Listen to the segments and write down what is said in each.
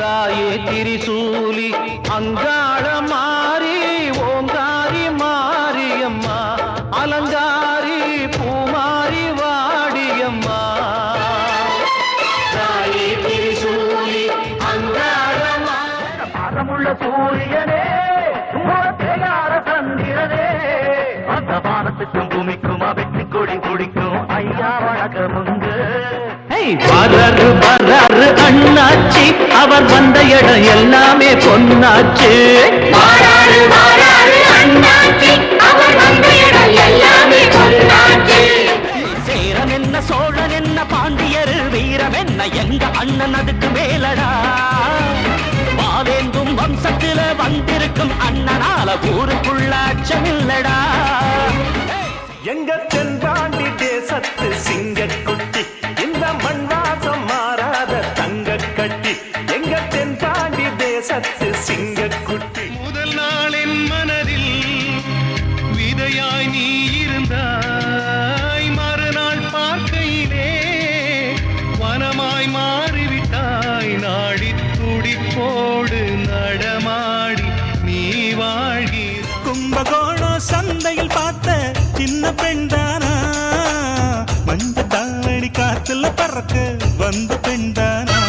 தாயே திரிசூலி அங்காள மாறி ஓங்காரி மாரியம்மா அலங்காரி பூமாரி வாடியம்மா தாயே திரிசூலி அங்காள மாறமுள்ள சூரியனே சந்திரனே அந்த வானத்துக்கும் பூமிக்கும் வெற்றி கொடி குடிக்கும் ஐயா வணக்கமுங்க வராரு வராரு அண்ணாச்சி அவர் வந்த இடம் எல்லாமே பொன்னாச்சு வராரு வராரு அண்ணாச்சி அவர் வந்த இடம் எல்லாமே பொன்னாச்சு சேரன் என்ன சோழன் என்ன பாண்டியர் வீரம் என்ன எங்க அண்ணன் அதுக்கு மேலடா வாவேந்தும் வம்சத்தில வந்திருக்கும் அண்ணனால ஊருக்குள்ள அச்சமில்லடா எங்க தென்பாண்டி தேசத்து சிங்கக்குட்டி இந்த மண்வாசம் மாறாத தங்க கட்டி எங்க தென்பாண்டி தேசத்து சிங்கக்குட்டி முதல் நாளின் மனதில் விதையாய் நீ இருந்தாய் மறுநாள் பார்க்கையிலே வனமாய் மாறிவிட்டாய் நாடி துடிப்போடு நடமாடி நீ வாழ்கி கும்பகோணம் சந்தையில் பார்த்த சின்ன பெண்தானா மஞ்ச தாவணி காத்துல பறக்க வந்த பெண்தானா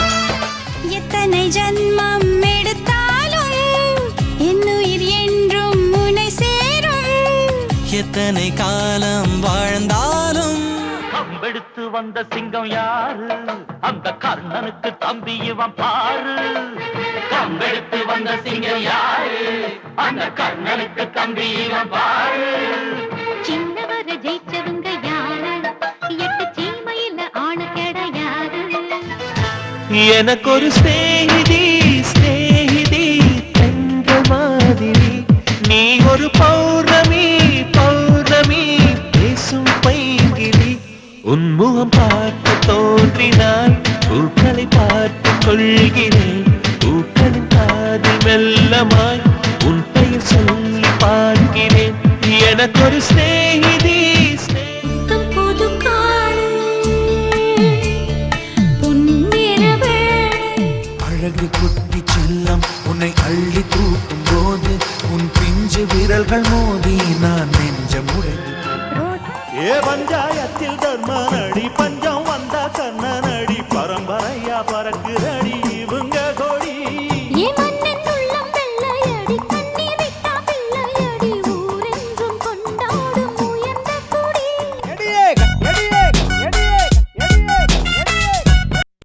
எத்தனை ஜன்மம் எடுத்தாலும் என்னுயிர் என்றும் முனை சேரும் எத்தனை காலம் வாழ்ந்தாலும் கம்பெடுத்து வந்த சிங்கம் யாரு அந்த கர்ணனுக்கு தம்பி இவன் பாரு கம்பெடுத்து வந்த சிங்கம் யாரு அந்த கர்ணனுக்கு தம்பி இவன் பாரு சின்னவர ஜெயிச்சவங்க யாரு எட்டு சீமையில ஆண கிடையாது எனக்கு ஒரு ஸ்நேகிதி ஸ்நேகிதி என்ற மாதிரி நீ ஒரு பௌர்ணமி பௌர்ணமி பேசும் பைங்கிலி உன்முகம் பார்த்து தோன்றினால் பூக்களை பார்த்து கொள்கிறேன் பூக்களின் பாதி மெல்லமாய் உன் பெயர் சொல்லி பார்க்கிறேன் எனக்கு ஒரு ஸ்நேகிதி புது காடு பொன்னிற அழகு குட்டி செல்லம் உன்னை அள்ளி தூக்கும் போது உன் பிஞ்சு விரல்கள் மோதி நான் நெஞ்சம் உடைந்து ஏ பஞ்சாயத்தில் தர்மனடி பஞ்சம் வந்த கண்ணனடி பரம்பரையா